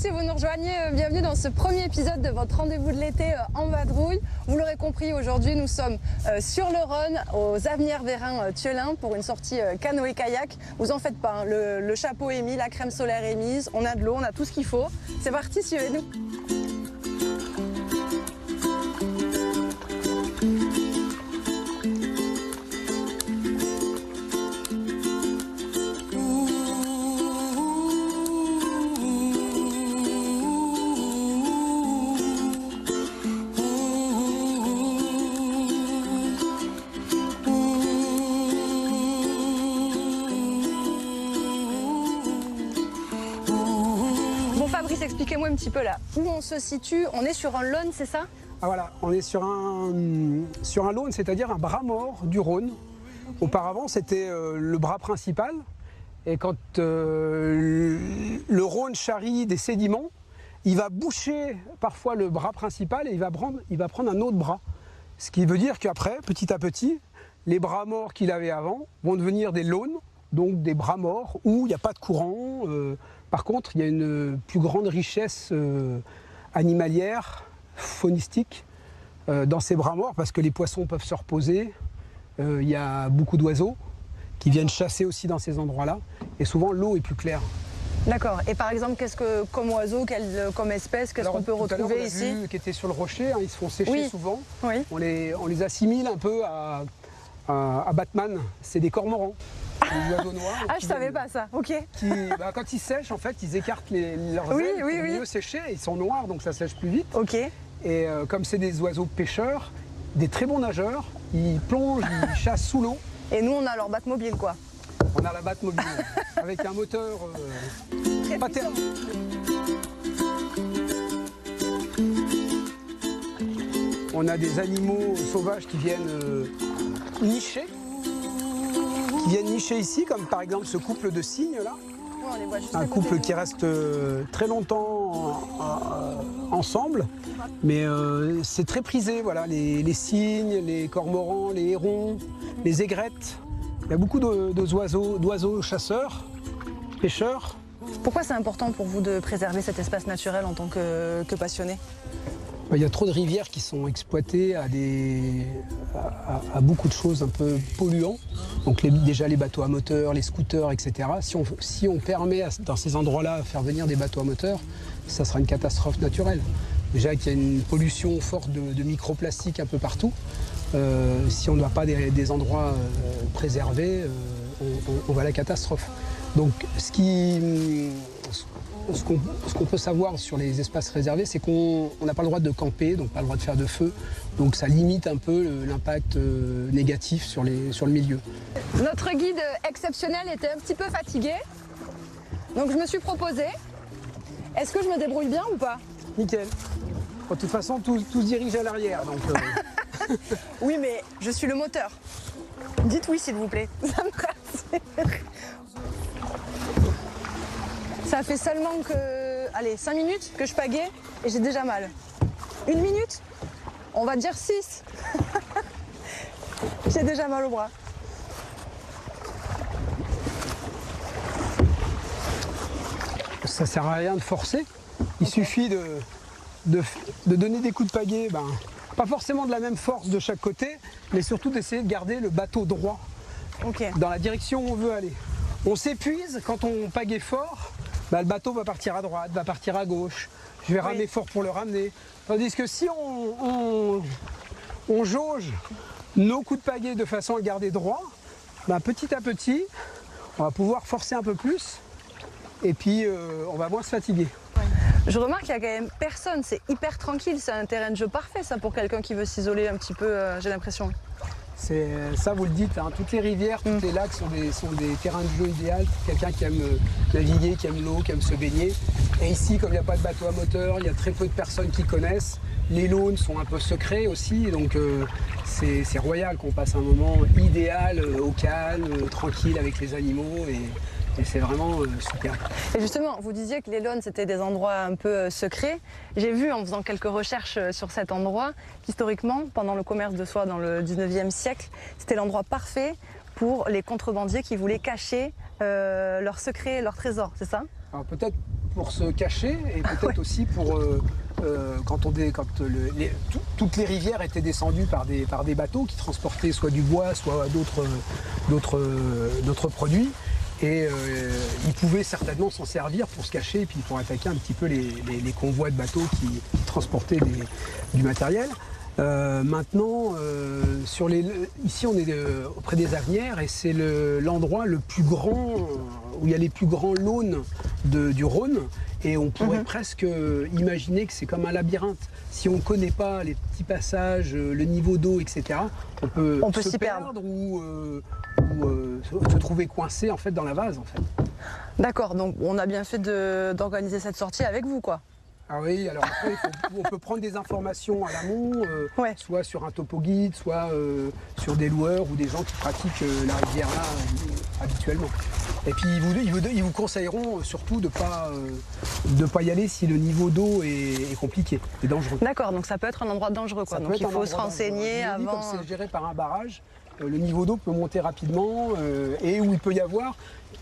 si vous nous rejoignez, bienvenue dans ce premier épisode de votre rendez-vous de l'été en vadrouille. Vous l'aurez compris, aujourd'hui nous sommes sur le Rhône, aux Avenières-Vérins-Thieulin pour une sortie canoë-kayak. Vous en faites pas, hein, le chapeau est mis, la crème solaire est mise, on a de l'eau, on a tout ce qu'il faut. C'est parti, suivez-nous. Fabrice, expliquez-moi un petit peu là, où on se situe. On est sur un laune, c'est ça? Ah voilà, on est sur un laune, c'est-à-dire un bras mort du Rhône. Okay. Auparavant, c'était le bras principal. Et quand le Rhône charrie des sédiments, il va boucher parfois le bras principal et il va prendre un autre bras. Ce qui veut dire qu'après, petit à petit, les bras morts qu'il avait avant vont devenir des launes, donc des bras morts où il n'y a pas de courant. Par contre, il y a une plus grande richesse animalière, faunistique, dans ces bras morts, parce que les poissons peuvent se reposer. Il y a beaucoup d'oiseaux qui viennent chasser aussi dans ces endroits-là. Et souvent, l'eau est plus claire. D'accord. Et par exemple, comme oiseau, comme espèce, qu'est-ce qu'on peut retrouver ici? On a vu qui étaient sur le rocher, hein, ils se font sécher souvent. Oui. On les assimile un peu à Batman. C'est des cormorans. Les oiseaux noirs. Ah, je savais pas ça, ok. Quand ils sèchent, en fait, ils écartent leurs ailes pour mieux sécher. Ils sont noirs, donc ça sèche plus vite. Ok. Et comme c'est des oiseaux pêcheurs, des très bons nageurs, ils plongent, ils chassent sous l'eau. Et nous, on a leur Batmobile, quoi. On a la Batmobile, avec un moteur pas terrible. On a des animaux sauvages qui viennent nicher. Qui viennent nicher ici, comme par exemple ce couple de cygnes là. On les voit juste un couple qui reste très longtemps ensemble, mais c'est très prisé, voilà, les cygnes, les cormorans, les hérons, les aigrettes. Il y a beaucoup d'oiseaux chasseurs, pêcheurs. Pourquoi c'est important pour vous de préserver cet espace naturel en tant que passionné? Il y a trop de rivières qui sont exploitées à beaucoup de choses un peu polluantes. Donc déjà les bateaux à moteur, les scooters, etc. Si on permet dans ces endroits-là de faire venir des bateaux à moteur, ça sera une catastrophe naturelle. Déjà qu'il y a une pollution forte de microplastiques un peu partout. Si on n'a pas des endroits préservés, on va à la catastrophe. Donc ce qu'on peut savoir sur les espaces réservés, c'est qu'on n'a pas le droit de camper, donc pas le droit de faire de feu. Donc ça limite un peu l'impact négatif sur le milieu. Notre guide exceptionnel était un petit peu fatigué, donc je me suis proposé. Est-ce que je me débrouille bien ou pas? Nickel. De toute façon, tout se dirige à l'arrière. Donc Oui, mais je suis le moteur. Dites oui, s'il vous plaît. Ça me rassure. Ça fait seulement allez, 5 minutes que je pagaie et j'ai déjà mal. 1 minute? On va dire 6. J'ai déjà mal au bras. Ça sert à rien de forcer. Il suffit de donner des coups de pagaie, pas forcément de la même force de chaque côté, mais surtout d'essayer de garder le bateau droit dans la direction où on veut aller. On s'épuise quand on pagaie fort. Le bateau va partir à droite, va partir à gauche. Je vais ramer fort pour le ramener. Tandis que si on jauge nos coups de pagaie de façon à le garder droit, petit à petit, on va pouvoir forcer un peu plus et puis on va moins se fatiguer. Je remarque qu'il n'y a quand même personne, c'est hyper tranquille, c'est un terrain de jeu parfait ça pour quelqu'un qui veut s'isoler un petit peu, j'ai l'impression. Ça, vous le dites, hein, toutes les rivières, tous les lacs sont des terrains de jeu idéaux pour quelqu'un qui aime naviguer, qui aime l'eau, qui aime se baigner. Et ici, comme il n'y a pas de bateau à moteur, il y a très peu de personnes qui connaissent. Les launes sont un peu secrets aussi, donc c'est royal qu'on passe un moment idéal, au calme, tranquille avec les animaux. Et c'est vraiment super. Et justement, vous disiez que les launes, c'était des endroits un peu secrets. J'ai vu, en faisant quelques recherches sur cet endroit, qu'historiquement, pendant le commerce de soie dans le 19e siècle, c'était l'endroit parfait pour les contrebandiers qui voulaient cacher leurs secrets, leurs trésors, c'est ça? Alors peut-être pour se cacher et peut-être aussi pour toutes les rivières étaient descendues par des bateaux qui transportaient soit du bois, soit d'autres produits. Et ils pouvaient certainement s'en servir pour se cacher et puis pour attaquer un petit peu les convois de bateaux qui transportaient du matériel. Maintenant, ici on est auprès des Avenières et c'est l'endroit le plus grand, où il y a les plus grands lawns du Rhône. Et on pourrait presque imaginer que c'est comme un labyrinthe. Si on ne connaît pas les petits passages, le niveau d'eau, etc., on peut se perdre ou se trouver coincé en fait, dans la vase. En fait. D'accord, donc on a bien fait d'organiser cette sortie avec vous, quoi. Ah oui, alors après, on peut prendre des informations à l'amont, soit sur un topo guide, soit sur des loueurs ou des gens qui pratiquent la rivière là habituellement. Et puis ils vous conseilleront surtout de ne pas y aller si le niveau d'eau est compliqué, est dangereux. D'accord, donc ça peut être un endroit dangereux, quoi. Donc il faut se renseigner avant. Comme c'est géré par un barrage, le niveau d'eau peut monter rapidement et où il peut y avoir,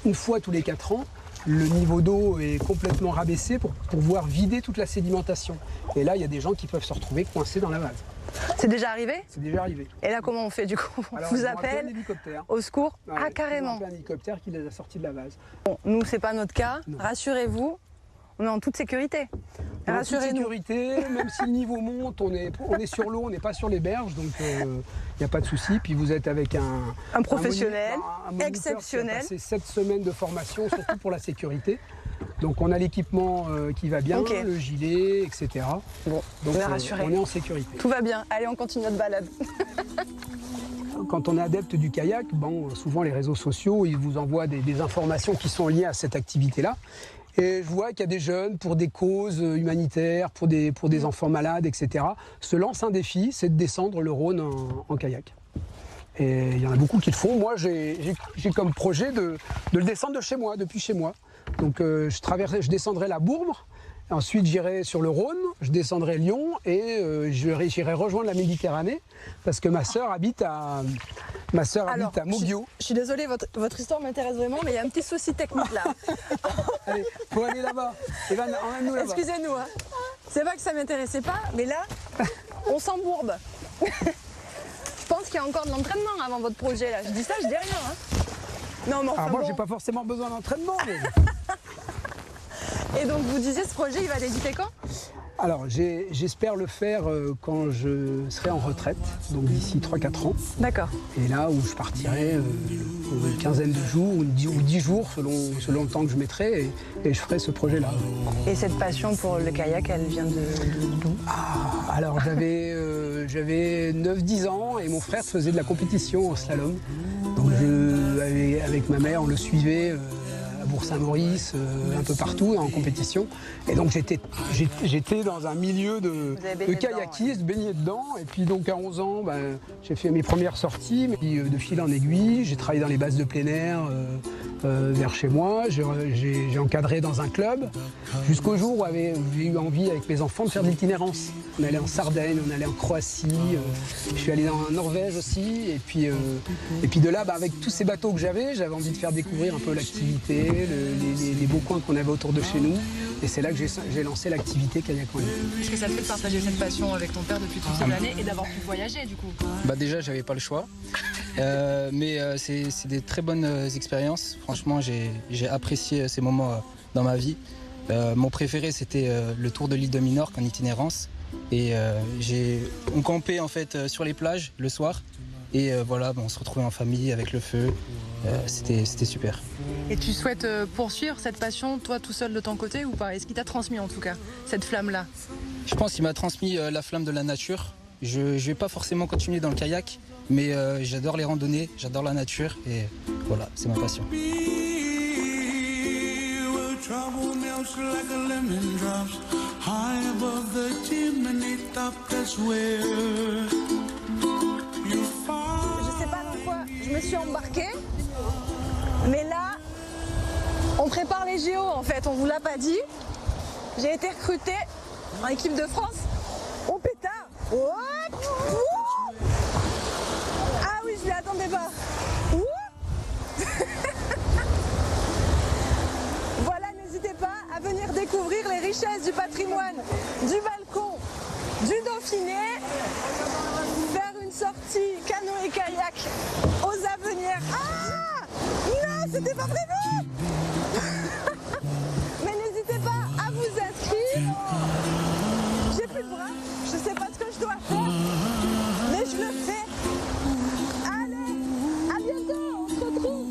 une fois tous les 4 ans, le niveau d'eau est complètement rabaissé pour pouvoir vider toute la sédimentation. Et là, il y a des gens qui peuvent se retrouver coincés dans la vase. C'est déjà arrivé? C'est déjà arrivé. Et là, comment on fait du coup? On vous appelle? Un hélicoptère. Au secours? Ouais, ah, carrément. Un hélicoptère qui les a sortis de la vase. Bon, nous, c'est pas notre cas. Rassurez-vous, on est en toute sécurité. Rassurez-nous. Sécurité, même si le niveau monte, on est sur l'eau, on n'est pas sur les berges, donc il n'y a pas de souci. Puis vous êtes avec un professionnel, un exceptionnel. C'est 7 semaines de formation, surtout pour la sécurité. Donc on a l'équipement qui va bien, le gilet, etc. Bon, donc on est en sécurité. Tout va bien, allez on continue notre balade. Quand on est adepte du kayak, souvent les réseaux sociaux, ils vous envoient des informations qui sont liées à cette activité-là. Et je vois qu'il y a des jeunes, pour des causes humanitaires, pour des enfants malades, etc., se lancent un défi, c'est de descendre le Rhône en kayak. Et il y en a beaucoup qui le font. Moi, j'ai comme projet de le descendre de chez moi, depuis chez moi. Donc je descendrai la Bourbre, ensuite j'irai sur le Rhône, je descendrai Lyon et j'irai rejoindre la Méditerranée parce que ma sœur habite à Moguio. Je suis désolée, votre histoire m'intéresse vraiment, mais il y a un petit souci technique là. Allez, faut aller là-bas. Evan, emmène-nous là-bas. Excusez-nous, hein. C'est pas que ça m'intéressait pas, mais là, on s'embourbe. Je pense qu'il y a encore de l'entraînement avant votre projet là. Je dis ça, je dis rien. Hein. Non, mais enfin, moi, j'ai pas forcément besoin d'entraînement. Mais... Et donc, vous disiez, ce projet, il va débuter quand? Alors, j'espère le faire quand je serai en retraite, donc d'ici 3-4 ans. D'accord. Et là où je partirai pour une quinzaine de jours ou 10 jours, selon le temps que je mettrai, et je ferai ce projet-là. Et cette passion pour le kayak, elle vient d'où? Alors, j'avais 9-10 ans et mon frère faisait de la compétition en slalom. Donc, avec ma mère, on le suivait à Bourg-Saint-Maurice, un peu partout en compétition. Et donc j'étais dans un milieu de kayakistes, baigné dedans. Et puis donc à 11 ans, j'ai fait mes premières sorties. Puis, de fil en aiguille, j'ai travaillé dans les bases de plein air vers chez moi. J'ai encadré dans un club jusqu'au jour où j'ai eu envie avec mes enfants de faire de l'itinérance. On allait en Sardaigne, on allait en Croatie. Je suis allé en Norvège aussi. Et puis de là, avec tous ces bateaux que j'avais envie de faire découvrir un peu l'activité, les beaux coins qu'on avait autour de chez nous. Et c'est là que j'ai lancé l'activité Kayak One. Qu'est-ce que ça te fait de partager cette passion avec ton père depuis toutes ces années et d'avoir pu voyager du coup? Déjà, j'avais pas le choix. Mais c'est des très bonnes expériences. Franchement, j'ai apprécié ces moments dans ma vie. Mon préféré, c'était le tour de l'île de Minorque en itinérance. Et on campait en fait sur les plages le soir. Et on se retrouvait en famille avec le feu. C'était super. Et tu souhaites poursuivre cette passion, toi tout seul de ton côté ou pas? Est-ce qu'il t'a transmis en tout cas cette flamme-là? Je pense qu'il m'a transmis la flamme de la nature. Je ne vais pas forcément continuer dans le kayak, mais j'adore les randonnées, j'adore la nature et voilà, c'est ma passion. Je sais pas dans quoi je me suis embarquée, mais là, on prépare les JO en fait, on vous l'a pas dit. J'ai été recrutée en équipe de France. Oh pétard! What? Ah oui, je m'y attendais pas. Voilà, n'hésitez pas à venir découvrir les richesses du patrimoine du balcon du Dauphiné, faire une sortie canoë-kayak aux Avenières. Ah non, c'était pas prévu. Mais n'hésitez pas à vous inscrire. J'ai plus de bras, je sais pas ce que je dois faire, mais je le fais. Allez, à bientôt, on se retrouve.